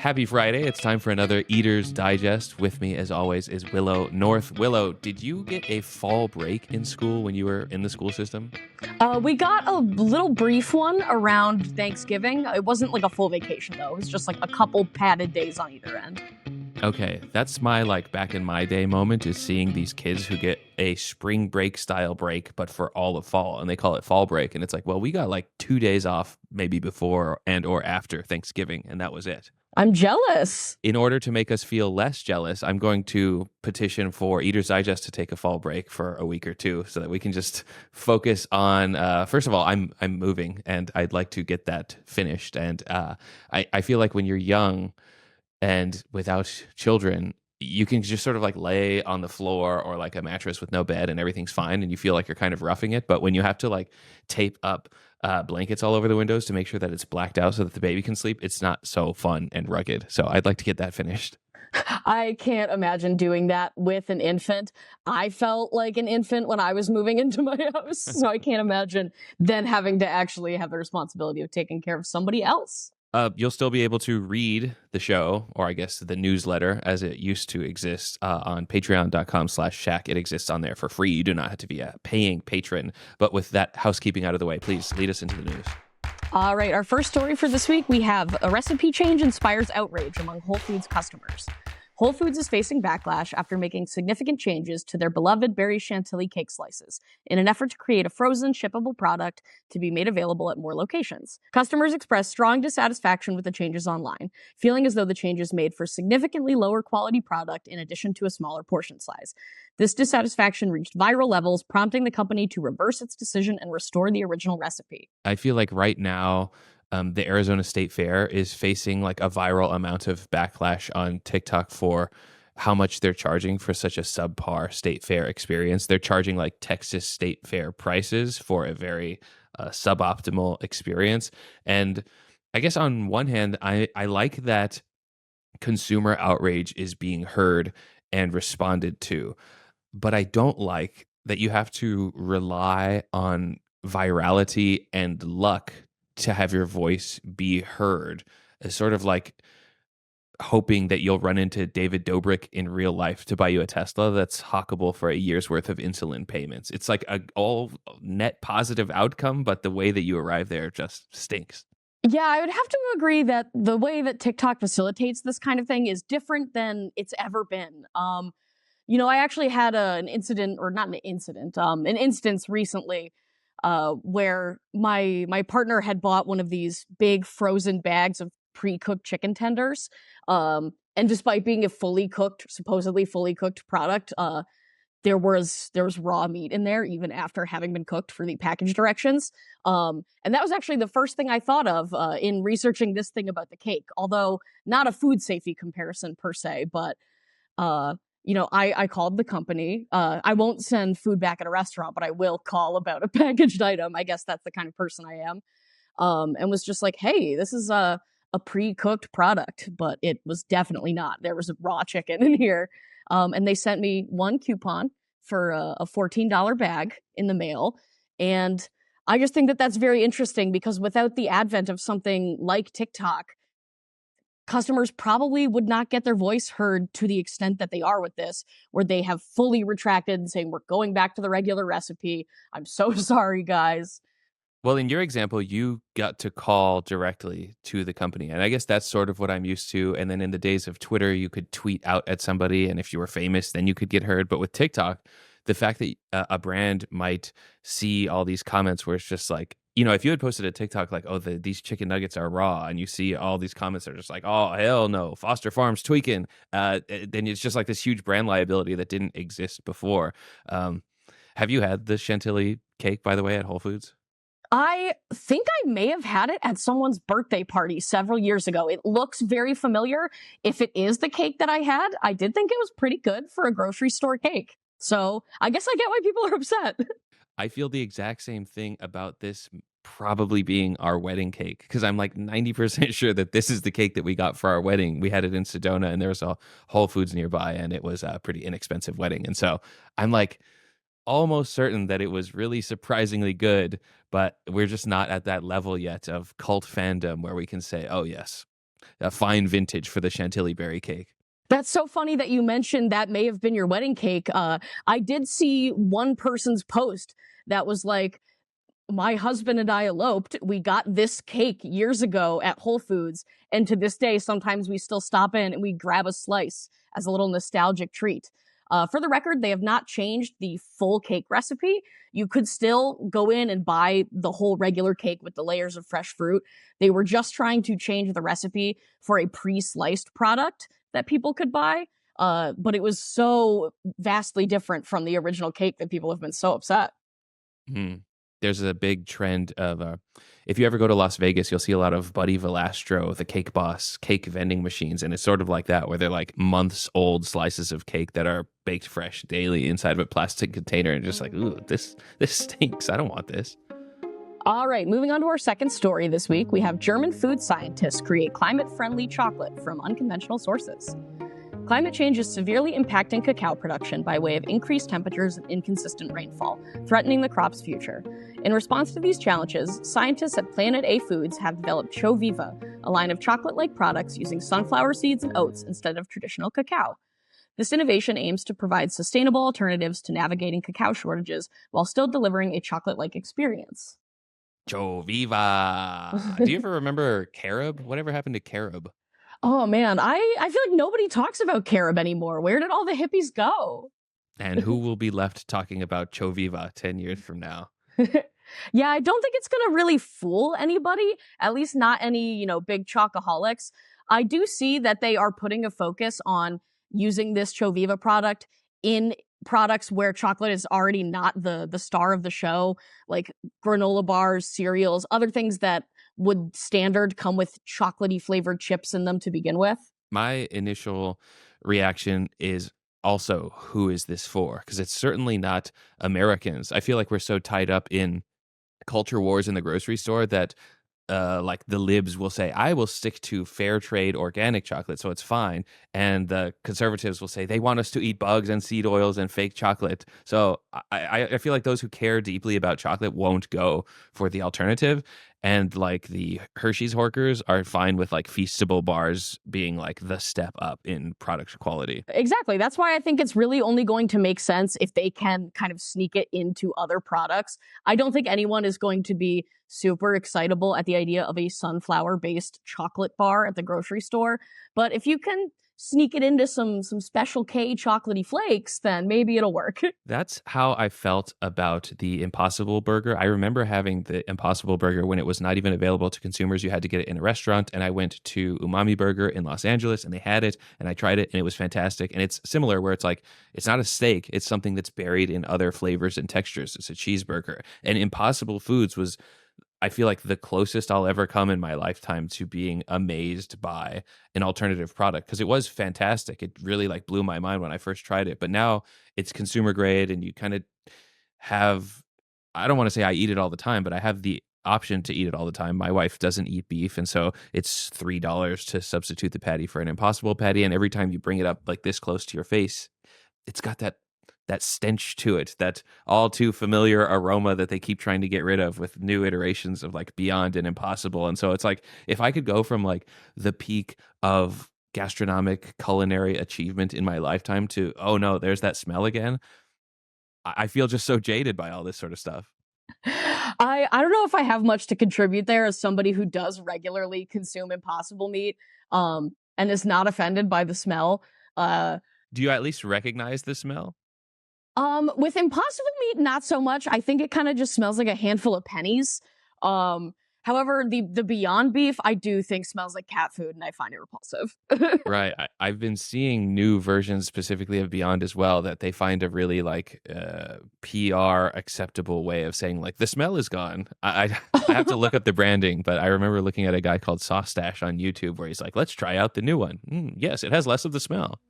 Happy Friday. It's time for another Eater's Digest. With me, as always, is Willow North. Willow, did you get a fall break in school when you were in the school system? We got a little brief one around Thanksgiving. It wasn't like a full vacation, though. It was just like a couple padded days on either end. Okay, that's my back in my day moment, is seeing these kids who get a spring break style break, but for all of fall, and they call it fall break. And it's like, well, we got 2 days off maybe before and or after Thanksgiving, and that was it. I'm jealous. In order to make us feel less jealous, I'm going to petition for Eater's Digest to take a fall break for a week or two so that we can just focus on, first of all, I'm moving and I'd like to get that finished. And I feel like when you're young and without children, you can just sort of lay on the floor or a mattress with no bed and everything's fine and you feel like you're kind of roughing it. But when you have to tape up blankets all over the windows to make sure that it's blacked out so that the baby can sleep, it's not so fun and rugged. So I'd like to get that finished. I can't imagine doing that with an infant. I felt like an infant when I was moving into my house, so I can't imagine then having to actually have the responsibility of taking care of somebody else. You'll still be able to read the show, or I guess the newsletter as it used to exist, on patreon.com/shack. It exists on there for free. You do not have to be a paying patron. But with that housekeeping out of the way, please lead us into the news. All right, our first story for this week, we have a recipe change inspires outrage among Whole Foods customers. Whole Foods is facing backlash after making significant changes to their beloved berry chantilly cake slices in an effort to create a frozen, shippable product to be made available at more locations. Customers expressed strong dissatisfaction with the changes online, feeling as though the changes made for significantly lower quality product in addition to a smaller portion size. This dissatisfaction reached viral levels, prompting the company to reverse its decision and restore the original recipe. I feel like right now, the Arizona State Fair is facing a viral amount of backlash on TikTok for how much they're charging for such a subpar state fair experience. They're charging Texas State Fair prices for a very suboptimal experience. And I guess on one hand, I like that consumer outrage is being heard and responded to, but I don't like that you have to rely on virality and luck to have your voice be heard. It's sort of hoping that you'll run into David Dobrik in real life to buy you a Tesla that's hockable for a year's worth of insulin payments. It's a all net positive outcome, but the way that you arrive there just stinks. Yeah, I would have to agree that the way that TikTok facilitates this kind of thing is different than it's ever been. I actually had an incident, or not an incident, an instance recently where my partner had bought one of these big frozen bags of pre-cooked chicken tenders. And despite being a supposedly fully cooked product, there was raw meat in there even after having been cooked for the package directions. And that was actually the first thing I thought of in researching this thing about the cake, although not a food safety comparison per se, but I called the company. I won't send food back at a restaurant, but I will call about a packaged item. I guess that's the kind of person I am. And was just like, hey, this is a pre-cooked product, but it was definitely not. There was a raw chicken in here. And they sent me one coupon for a $14 bag in the mail. And I just think that that's very interesting because without the advent of something like TikTok, customers probably would not get their voice heard to the extent that they are with this, where they have fully retracted and saying, we're going back to the regular recipe. I'm so sorry, guys. Well, in your example, you got to call directly to the company. And I guess that's sort of what I'm used to. And then in the days of Twitter, you could tweet out at somebody. And if you were famous, then you could get heard. But with TikTok, the fact that a brand might see all these comments where it's just if you had posted a TikTok these chicken nuggets are raw, and you see all these comments that are just oh, hell no, Foster Farms tweaking, then it's just this huge brand liability that didn't exist before. Have you had the chantilly cake, by the way, at Whole Foods? I think I may have had it at someone's birthday party several years ago. It looks very familiar. If it is the cake that I had, I did think it was pretty good for a grocery store cake. So I guess I get why people are upset. I feel the exact same thing about this probably being our wedding cake, because I'm 90% sure that this is the cake that we got for our wedding. We had it in Sedona and there was a Whole Foods nearby and it was a pretty inexpensive wedding. And so I'm almost certain that it was really surprisingly good, but we're just not at that level yet of cult fandom where we can say, oh yes. a fine vintage for the chantilly berry cake. That's so funny that you mentioned that may have been your wedding cake. I did see one person's post that was like, my husband and I eloped. We got this cake years ago at Whole Foods. And to this day, sometimes we still stop in and we grab a slice as a little nostalgic treat. For the record, they have not changed the full cake recipe. You could still go in and buy the whole regular cake with the layers of fresh fruit. They were just trying to change the recipe for a pre-sliced product that people could buy. But it was so vastly different from the original cake that people have been so upset. Hmm. There's a big trend of if you ever go to Las Vegas, you'll see a lot of Buddy Velastro, the Cake Boss, cake vending machines, and it's sort of like that, where they're like months old slices of cake that are baked fresh daily inside of a plastic container, and just like, ooh, this stinks. I don't want this. All right, moving on to our second story this week, we have German food scientists create climate-friendly chocolate from unconventional sources. Climate change is severely impacting cacao production by way of increased temperatures and inconsistent rainfall, threatening the crop's future. In response to these challenges, scientists at Planet A Foods have developed Choviva, a line of chocolate-like products using sunflower seeds and oats instead of traditional cacao. This innovation aims to provide sustainable alternatives to navigating cacao shortages while still delivering a chocolate-like experience. Choviva. Do you ever remember carob? Whatever happened to carob? Oh man, I feel like nobody talks about carob anymore. Where did all the hippies go? And who will be left talking about Choviva 10 years from now? Yeah, I don't think it's going to really fool anybody, at least not any, big chocoholics. I do see that they are putting a focus on using this Choviva product in products where chocolate is already not the star of the show, like granola bars, cereals, other things that would standard come with chocolatey flavored chips in them to begin with. My initial reaction is also, who is this for? Because it's certainly not Americans. I feel like we're so tied up in culture wars in the grocery store that like the libs will say, I will stick to fair trade organic chocolate, so it's fine. And the conservatives will say they want us to eat bugs and seed oils and fake chocolate. So I feel like those who care deeply about chocolate won't go for the alternative. And like the Hershey's Horkers are fine with like Feastable bars being like the step up in product quality. Exactly. That's why I think it's really only going to make sense if they can kind of sneak it into other products. I don't think anyone is going to be super excitable at the idea of a sunflower based chocolate bar at the grocery store. But if you can sneak it into some Special K chocolatey flakes, then maybe it'll work. That's how I felt about the Impossible Burger. I remember having the Impossible Burger when it was not even available to consumers. You had to get it in a restaurant. And I went to Umami Burger in Los Angeles and they had it and I tried it and it was fantastic. And it's similar where it's like, it's not a steak. It's something that's buried in other flavors and textures. It's a cheeseburger. And Impossible Foods was, I feel like, the closest I'll ever come in my lifetime to being amazed by an alternative product, because it was fantastic. It really like blew my mind when I first tried it. But now it's consumer grade and you kind of have, I don't want to say I eat it all the time, but I have the option to eat it all the time. My wife doesn't eat beef, and so it's $3 to substitute the patty for an Impossible patty. And every time you bring it up like this close to your face, it's got that stench to it, that all too familiar aroma that they keep trying to get rid of with new iterations of like Beyond and Impossible. And so it's like, if I could go from like the peak of gastronomic culinary achievement in my lifetime to, oh no, there's that smell again, I feel just so jaded by all this sort of stuff. I don't know if I have much to contribute there as somebody who does regularly consume Impossible meat and is not offended by the smell. Do you at least recognize the smell? With Impossible meat, not so much. I think it kind of just smells like a handful of pennies. However, the Beyond beef, I do think smells like cat food, and I find it repulsive. Right. I've been seeing new versions specifically of Beyond as well that they find a really like PR acceptable way of saying like the smell is gone. I have to look up the branding, but I remember looking at a guy called Sauce Stash on YouTube where he's like, let's try out the new one. Yes, it has less of the smell.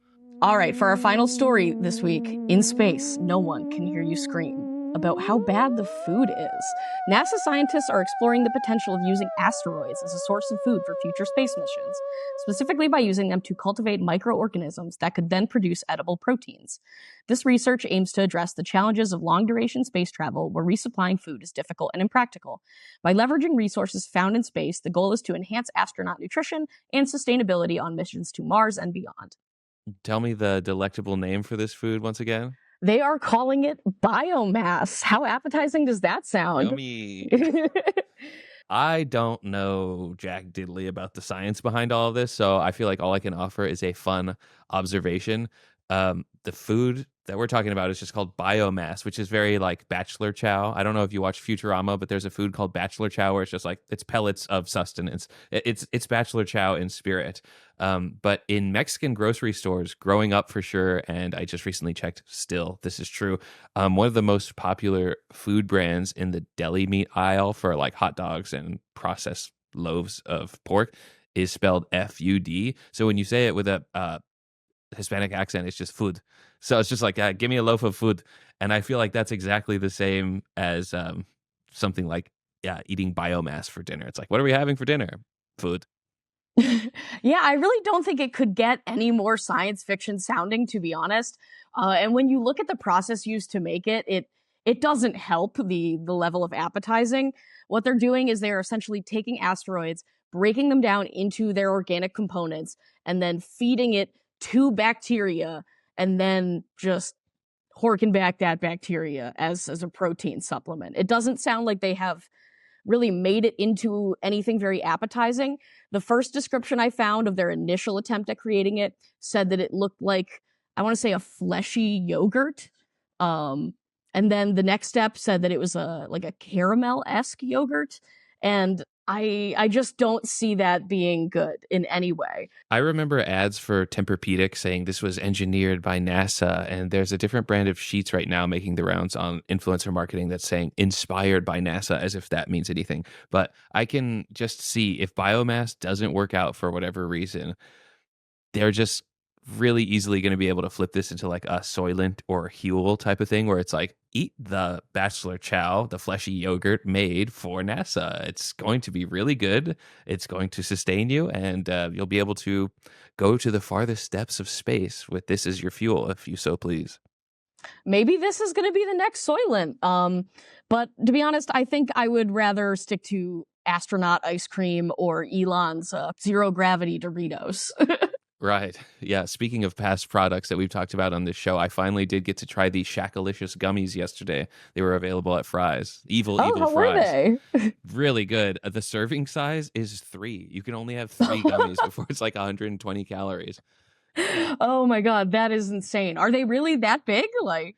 All right, for our final story this week, in space, no one can hear you scream about how bad the food is. NASA scientists are exploring the potential of using asteroids as a source of food for future space missions, specifically by using them to cultivate microorganisms that could then produce edible proteins. This research aims to address the challenges of long-duration space travel where resupplying food is difficult and impractical. By leveraging resources found in space, the goal is to enhance astronaut nutrition and sustainability on missions to Mars and beyond. Tell me the delectable name for this food once again. They are calling it biomass. How appetizing does that sound? Yummy. I don't know jack diddly about the science behind all of this, so I feel like all I can offer is a fun observation. The food that we're talking about is just called biomass, which is very like bachelor chow. I don't know if you watch Futurama, but there's a food called bachelor chow where it's just like it's pellets of sustenance. It's bachelor chow in spirit. But in Mexican grocery stores, growing up for sure, and I just recently checked, still this is true. One of the most popular food brands in the deli meat aisle for like hot dogs and processed loaves of pork is spelled FUD. So when you say it with a Hispanic accent, it's just food. So it's just like, give me a loaf of food. And I feel like that's exactly the same as something like, eating biomass for dinner. It's like, what are we having for dinner? Food. Yeah, I really don't think it could get any more science fiction sounding, to be honest. And when you look at the process used to make it, it doesn't help the level of appetizing. What they're doing is they're essentially taking asteroids, breaking them down into their organic components, and then feeding it to bacteria, and then just horking back that bacteria as a protein supplement. It doesn't sound like they have really made it into anything very appetizing. The first description I found of their initial attempt at creating it said that it looked like, I want to say, a fleshy yogurt. And then the next step said that it was like a caramel-esque yogurt. And I just don't see that being good in any way. I remember ads for Tempur-Pedic saying this was engineered by NASA, and there's a different brand of sheets right now making the rounds on influencer marketing that's saying inspired by NASA, as if that means anything. But I can just see if biomass doesn't work out for whatever reason, they're just really easily going to be able to flip this into like a Soylent or Huel type of thing where it's like, eat the bachelor chow, the fleshy yogurt made for NASA. It's going to be really good. It's going to sustain you, and you'll be able to go to the farthest depths of space with this as your fuel, if you so please. Maybe this is going to be the next Soylent. But to be honest, I think I would rather stick to astronaut ice cream or Elon's zero gravity Doritos. Right. Yeah. Speaking of past products that we've talked about on this show, I finally did get to try the Shackalicious gummies yesterday. They were available at Fry's. Evil How Fries. were they? Really good. The serving size is 3. You can only have 3 gummies before it's like 120 calories. Oh my God, that is insane. Are they really that big? Like,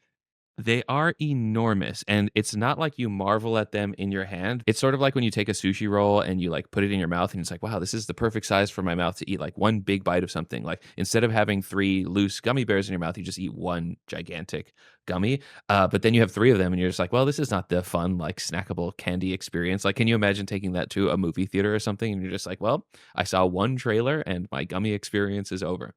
They are enormous, and it's not like you marvel at them in your hand. It's sort of like when you take a sushi roll and you like put it in your mouth and it's like, wow, this is the perfect size for my mouth to eat like one big bite of something. Like instead of having 3 loose gummy bears in your mouth, you just eat one gigantic gummy. But then you have 3 of them and you're just like, well, this is not the fun, like snackable candy experience. Like, can you imagine taking that to a movie theater or something? And you're just like, well, I saw one trailer and my gummy experience is over.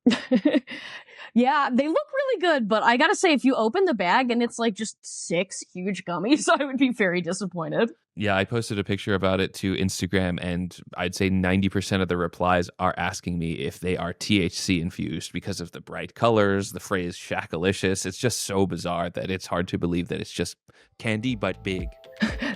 yeah, they look really good, but I gotta say, if you open the bag and it's like just 6 huge gummies, I would be very disappointed. Yeah, I posted a picture about it to Instagram, and I'd say 90% of the replies are asking me if they are THC infused because of the bright colors, the phrase Shackalicious. It's just so bizarre that it's hard to believe that it's just candy but big.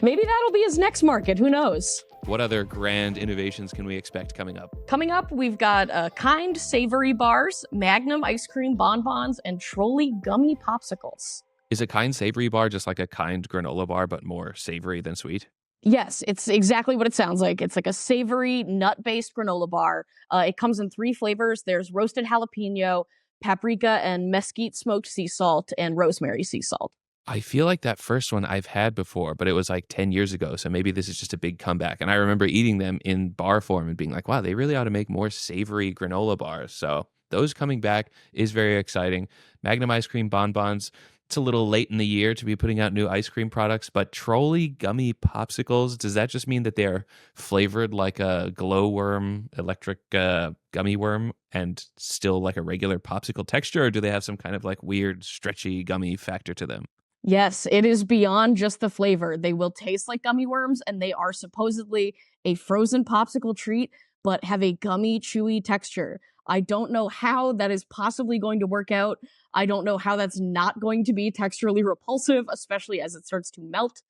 Maybe that'll be his next market. Who knows? What other grand innovations can we expect coming up? Coming up, we've got Kind Savory Bars, Magnum Ice Cream Bonbons, and Trolley Gummy Popsicles. Is a Kind Savory bar just like a Kind granola bar, but more savory than sweet? Yes, it's exactly what it sounds like. It's like a savory, nut-based granola bar. It comes in 3 flavors. There's roasted jalapeno, paprika and mesquite smoked sea salt, and rosemary sea salt. I feel like that first one I've had before, but it was like 10 years ago. So maybe this is just a big comeback. And I remember eating them in bar form and being like, wow, they really ought to make more savory granola bars. So those coming back is very exciting. Magnum ice cream bonbons. It's a little late in the year to be putting out new ice cream products, but Trolley gummy popsicles, does that just mean that they're flavored like a glowworm, electric gummy worm, and still like a regular popsicle texture, or do they have some kind of like weird, stretchy gummy factor to them? Yes, it is beyond just the flavor. They will taste like gummy worms, and they are supposedly a frozen popsicle treat, but have a gummy, chewy texture. I don't know how that is possibly going to work out. I don't know how that's not going to be texturally repulsive, especially as it starts to melt.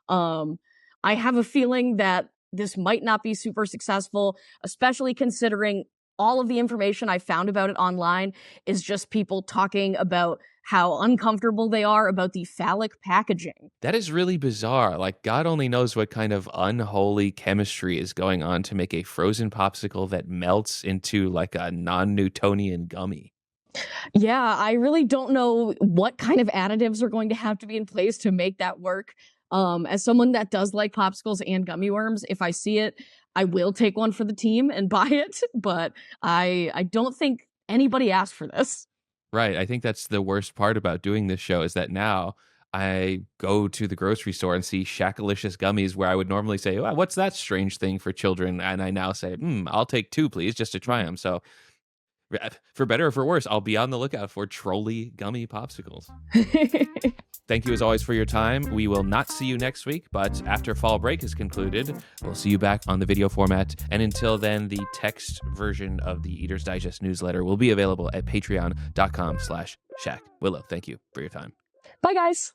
Um, I have a feeling that this might not be super successful, especially considering all of the information I found about it online is just people talking about how uncomfortable they are about the phallic packaging. That is really bizarre. Like, God only knows what kind of unholy chemistry is going on to make a frozen popsicle that melts into like a non Newtonian gummy. Yeah, I really don't know what kind of additives are going to have to be in place to make that work. As someone that does like popsicles and gummy worms, if I see it, I will take one for the team and buy it. But I don't think anybody asked for this. Right. I think that's the worst part about doing this show is that now I go to the grocery store and see Shackalicious gummies where I would normally say, "Oh, what's that strange thing for children?" And I now say, I'll take two, please, just to try them. So, for better or for worse, I'll be on the lookout for trolley gummy popsicles. Thank you as always for your time. We will not see you next week, but after fall break is concluded, we'll see you back on the video format. And until then, the text version of the Eater's Digest newsletter will be available at patreon.com/Shack. Willow, thank you for your time. Bye, guys.